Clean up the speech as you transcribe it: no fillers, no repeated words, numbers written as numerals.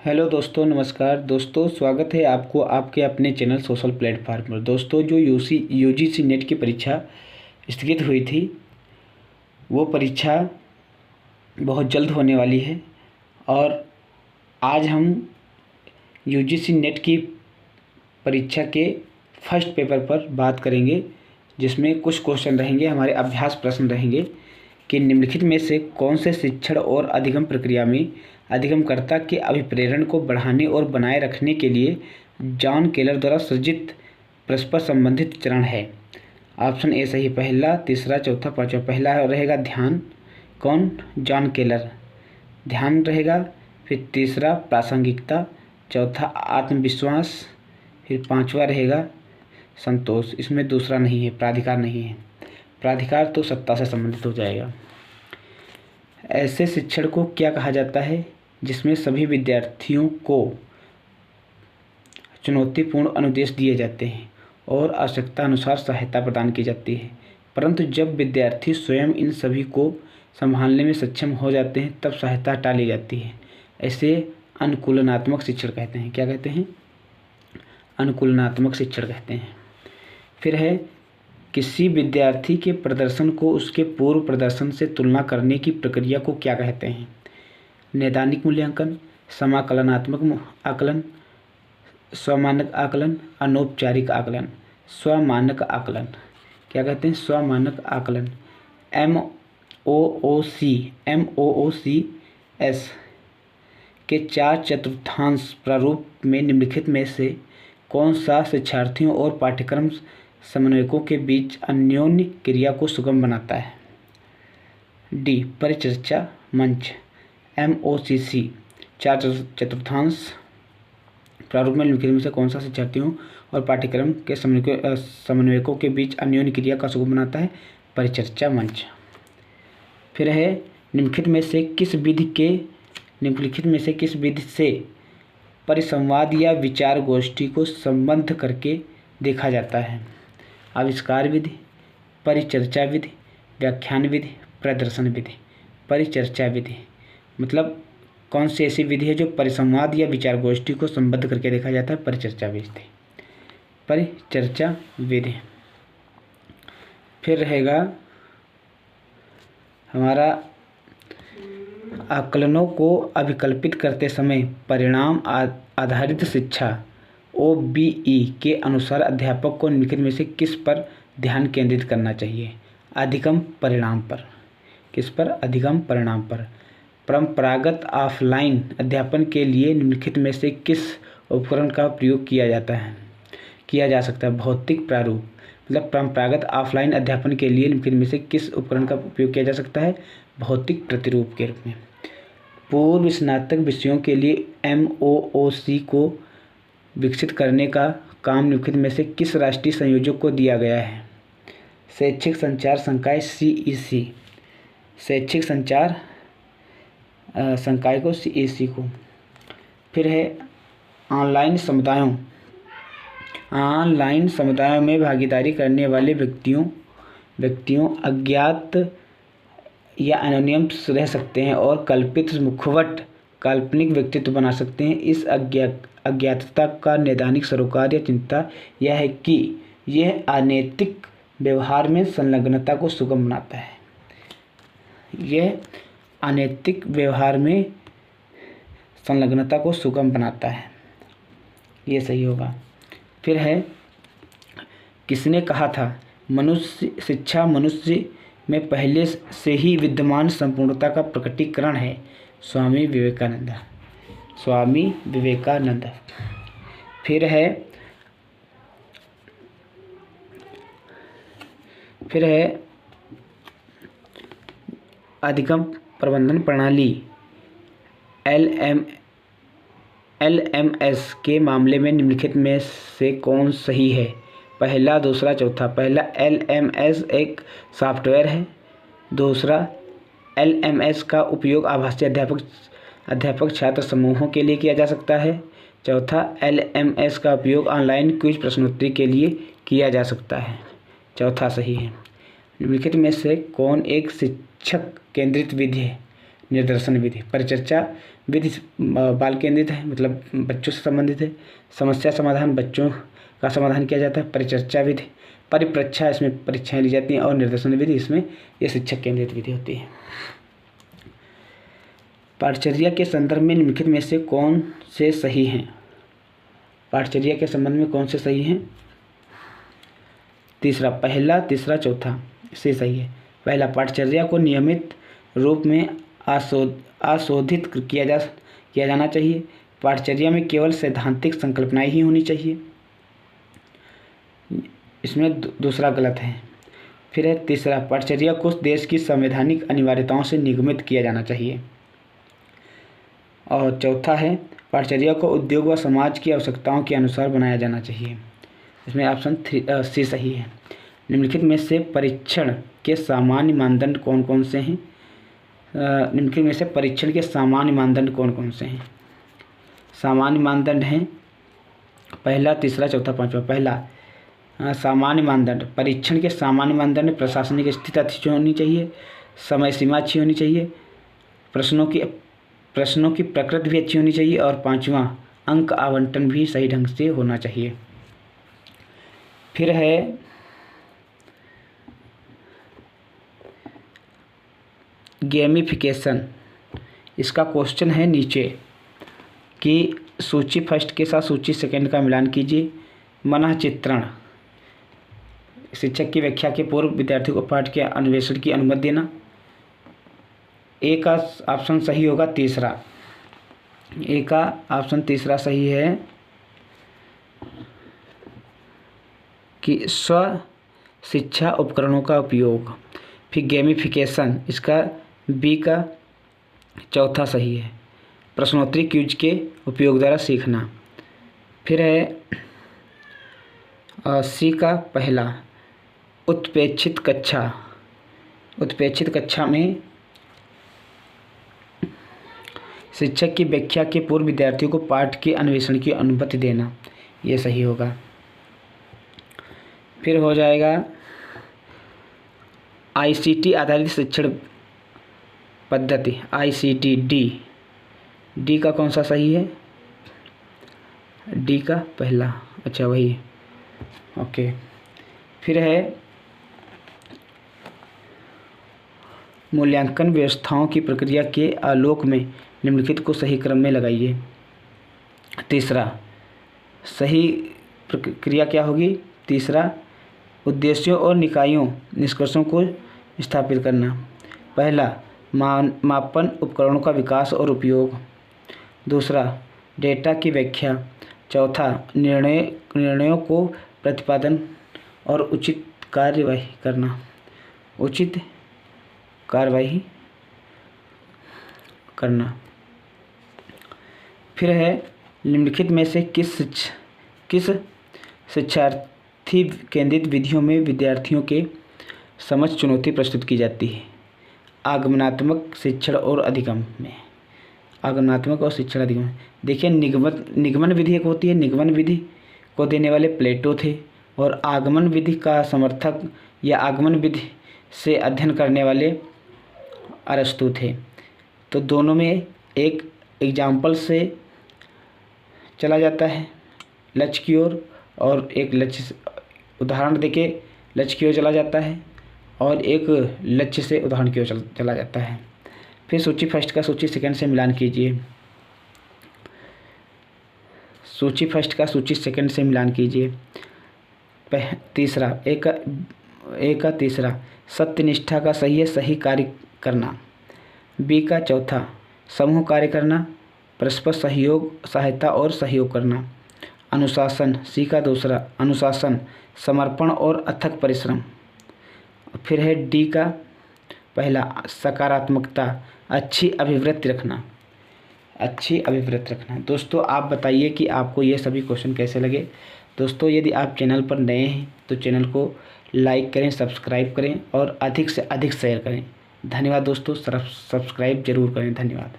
Hello दोस्तों, नमस्कार दोस्तों। स्वागत है आपको आपके अपने चैनल सोशल प्लेटफार्म पर। दोस्तों, जो यूजीसी नेट की परीक्षा स्थगित हुई थी, वो परीक्षा बहुत जल्द होने वाली है और आज हम यूजीसी नेट की परीक्षा के फर्स्ट पेपर पर बात करेंगे, जिसमें कुछ क्वेश्चन रहेंगे, हमारे अभ्यास प्रश्न रहेंगे कि निम्नलिखित में से कौन से शिक्षण और अधिगम प्रक्रिया में अधिगमकर्ता के अभिप्रेरण को बढ़ाने और बनाए रखने के लिए जॉन केलर द्वारा सृजित परस्पर संबंधित चरण है। ऑप्शन ए सही, पहला, तीसरा, चौथा, पांचवा। पहला रहेगा ध्यान, कौन? जॉन केलर, ध्यान रहेगा। फिर तीसरा प्रासंगिकता, चौथा आत्मविश्वास, फिर पांचवा रहेगा संतोष। इसमें दूसरा नहीं है, प्राधिकार नहीं है। प्राधिकार तो सत्ता से संबंधित हो जाएगा। ऐसे शिक्षण को क्या कहा जाता है जिसमें सभी विद्यार्थियों को चुनौतीपूर्ण अनुदेश दिए जाते हैं और आवश्यकता अनुसार सहायता प्रदान की जाती है, परंतु जब विद्यार्थी स्वयं इन सभी को संभालने में सक्षम हो जाते हैं तब सहायता हटा ली जाती है। ऐसे अनुकूलनात्मक शिक्षण कहते हैं। क्या कहते हैं? अनुकूलनात्मक शिक्षण कहते हैं। फिर है, किसी विद्यार्थी के प्रदर्शन को उसके पूर्व प्रदर्शन से तुलना करने की प्रक्रिया को क्या कहते हैं? नैदानिक मूल्यांकन, समाकलनात्मक आकलन, स्वमानक आकलन, अनौपचारिक आकलन। स्वमानक आकलन क्या कहते हैं? स्वमानक आकलन। MOOC के 4/4 प्रारूप में निम्नलिखित में से कौन सा शिक्षार्थियों और पाठ्यक्रम समन्वयकों के बीच अन्योन्य क्रिया को सुगम बनाता है? डी, परिचर्चा मंच। MOOC 4/4 प्रारूप में निम्नलिखित में से कौन सा शिक्षार्थियों और पाठ्यक्रम के समन्वयकों के बीच अन्योन्य क्रिया का सुगम बनाता है? परिचर्चा मंच। फिर है, निम्नलिखित में से किस विधि से परिसंवाद या विचार गोष्ठी को संबद्ध करके देखा जाता है? आविष्कार विधि, परिचर्चा विधि, व्याख्यान विधि, प्रदर्शन विधि। परिचर्चा विधि मतलब कौन सी ऐसी विधि है जो परिसंवाद या विचार गोष्ठी को संबद्ध करके देखा जाता है? परिचर्चा विधि। परिचर्चा विधि। फिर रहेगा हमारा आकलनों को अभिकल्पित करते समय परिणाम आधारित शिक्षा OBE के अनुसार अध्यापक को निम्नलिखित में से किस पर ध्यान केंद्रित करना चाहिए? अधिगम परिणाम पर। किस पर? अधिगम परिणाम पर। परंपरागत ऑफलाइन अध्यापन के लिए निम्नलिखित में से किस उपकरण का प्रयोग किया जा सकता है? भौतिक प्रारूप। मतलब परंपरागत ऑफलाइन अध्यापन के लिए निम्नलिखित में से किस उपकरण का उपयोग किया जा सकता है? भौतिक प्रतिरूप के रूप में। पूर्व स्नातक विषयों के लिए MOOC को विकसित करने का काम निम्नलिखित में से किस राष्ट्रीय संयोजक को दिया गया है? शैक्षिक संचार संकाय CEC। शैक्षिक संचार संकाय को CEC को। फिर है, ऑनलाइन समुदायों में भागीदारी करने वाले व्यक्तियों अज्ञात या एनोनिमम रह सकते हैं और कल्पित मुखवट काल्पनिक व्यक्तित्व बना सकते हैं। इस अज्ञातता का नैदानिक सरोकार या चिंता यह है कि यह अनैतिक व्यवहार में संलग्नता को सुगम बनाता है। यह अनैतिक व्यवहार में संलग्नता को सुगम बनाता है। ये सही होगा। फिर है, किसने कहा था शिक्षा मनुष्य में पहले से ही विद्यमान संपूर्णता का प्रकटीकरण है? स्वामी विवेकानंद। फिर है अधिगम प्रबंधन प्रणाली LMS के मामले में निम्नलिखित में से कौन सही है? पहला, दूसरा, चौथा। पहला, LMS एक सॉफ्टवेयर है। दूसरा, LMS का उपयोग आभासी अध्यापक छात्र समूहों के लिए किया जा सकता है। चौथा, LMS का उपयोग ऑनलाइन क्विज प्रश्नोत्तरी के लिए किया जा सकता है। चौथा सही है। निम्नलिखित में से कौन एक शिक्षक केंद्रित विधि है? निर्देशन विधि। परिचर्चा विधि बाल केंद्रित है, मतलब बच्चों से संबंधित है। समस्या समाधान, बच्चों का समाधान किया जाता है। परिचर्चा विधि, परिप्रेक्षा, इसमें परीक्षाएं ली जाती हैं। और निर्देशन विधि, इसमें ये शिक्षक केंद्रित विधि होती है। पाठचर्या के संदर्भ में निम्नलिखित में से कौन से सही हैं? पाठचर्या के संबंध में कौन से सही हैं? तीसरा, पहला, तीसरा, चौथा से सही है। पहला, पाठचर्या को नियमित रूप में आशोधित किया जाना चाहिए। पाठचर्या में केवल सैद्धांतिक संकल्पनाएं ही होनी चाहिए। इसमें दूसरा गलत है। फिर है तीसरा, पाठचर्या को देश की संवैधानिक अनिवार्यताओं से निगमित किया जाना चाहिए। और चौथा है, पाठचर्या को उद्योग व समाज की आवश्यकताओं के अनुसार बनाया जाना चाहिए। इसमें ऑप्शन सी सही है। निम्नलिखित में से परीक्षण के सामान्य मानदंड कौन कौन से हैं? निम्नलिखित में से परीक्षण के सामान्य मानदंड कौन कौन से हैं? सामान्य मानदंड हैं पहला, तीसरा, चौथा, पांचवा। पहला, सामान्य मानदंड, परीक्षण के सामान्य मानदंड प्रशासनिक स्थिति अच्छी होनी चाहिए, समय सीमा अच्छी होनी चाहिए, प्रश्नों की प्रकृति भी अच्छी होनी चाहिए, और पांचवा, अंक आवंटन भी सही ढंग से होना चाहिए। फिर है गेमिफिकेशन। इसका क्वेश्चन है नीचे कि सूची फर्स्ट के साथ सूची सेकंड का मिलान कीजिए। मनः चित्रण, शिक्षक की व्याख्या के पूर्व विद्यार्थियों को पाठ के अन्वेषण की अनुमति देना। ए का ऑप्शन सही होगा तीसरा। ए का ऑप्शन तीसरा सही है कि स्व शिक्षा उपकरणों का उपयोग। फिर गेमिफिकेशन, इसका बी का चौथा सही है। प्रश्नोत्तरी क्विज के उपयोग द्वारा सीखना। फिर है सी का पहला, उत्प्रेक्षित कक्षा। उत्प्रेक्षित कक्षा में शिक्षक की व्याख्या के पूर्व विद्यार्थियों को पाठ के अन्वेषण की अनुमति देना, ये सही होगा। फिर हो जाएगा आईसीटी आधारित शिक्षण पद्धति, आईसीटी। डी का कौन सा सही है? डी का पहला, अच्छा वही, ओके। फिर है मूल्यांकन व्यवस्थाओं की प्रक्रिया के आलोक में निम्नलिखित को सही क्रम में लगाइए। तीसरा, सही प्रक्रिया क्या होगी? तीसरा, उद्देश्यों और निष्कर्षों को स्थापित करना। पहला, मापन उपकरणों का विकास और उपयोग। दूसरा, डेटा की व्याख्या। चौथा, निर्णयों को प्रतिपादन और उचित कार्यवाही करना। उचित कार्यवाही करना। फिर है निम्नलिखित में से किस शिक्षार्थी केंद्रित विधियों में विद्यार्थियों के समक्ष चुनौती प्रस्तुत की जाती है? आगमनात्मक शिक्षण और अधिगम में। आगमनात्मक और शिक्षण अधिगम। देखिए, निगमन विधि एक होती है। निगमन विधि को देने वाले प्लेटो थे, और आगमन विधि का समर्थक या आगमन विधि से अध्ययन करने वाले अरस्तु थे। तो दोनों में एक एग्जाम्पल से चला जाता है लक्ष्य की ओर, और एक लक्ष्य उदाहरण देके लक्ष्य की ओर चला जाता है, और एक लक्ष्य से उदाहरण की ओर चला जाता है। फिर सूची फर्स्ट का सूची सेकंड से मिलान कीजिए। सूची फर्स्ट का सूची सेकंड से मिलान कीजिए। तीसरा, ए का तीसरा, सत्यनिष्ठा का सही है, सही कार्य करना। बी का चौथा, समूह कार्य करना, परस्पर सहयोग, सहायता और सहयोग करना। अनुशासन, सी का दूसरा, अनुशासन, समर्पण और अथक परिश्रम। फिर है डी का पहला, सकारात्मकता, अच्छी अभिवृत्ति रखना। अच्छी अभिवृत्ति रखना। दोस्तों, आप बताइए कि आपको ये सभी क्वेश्चन कैसे लगे। दोस्तों, यदि आप चैनल पर नए हैं तो चैनल को लाइक करें, सब्सक्राइब करें और अधिक से अधिक शेयर करें। धन्यवाद दोस्तों, सब्सक्राइब जरूर करें। धन्यवाद।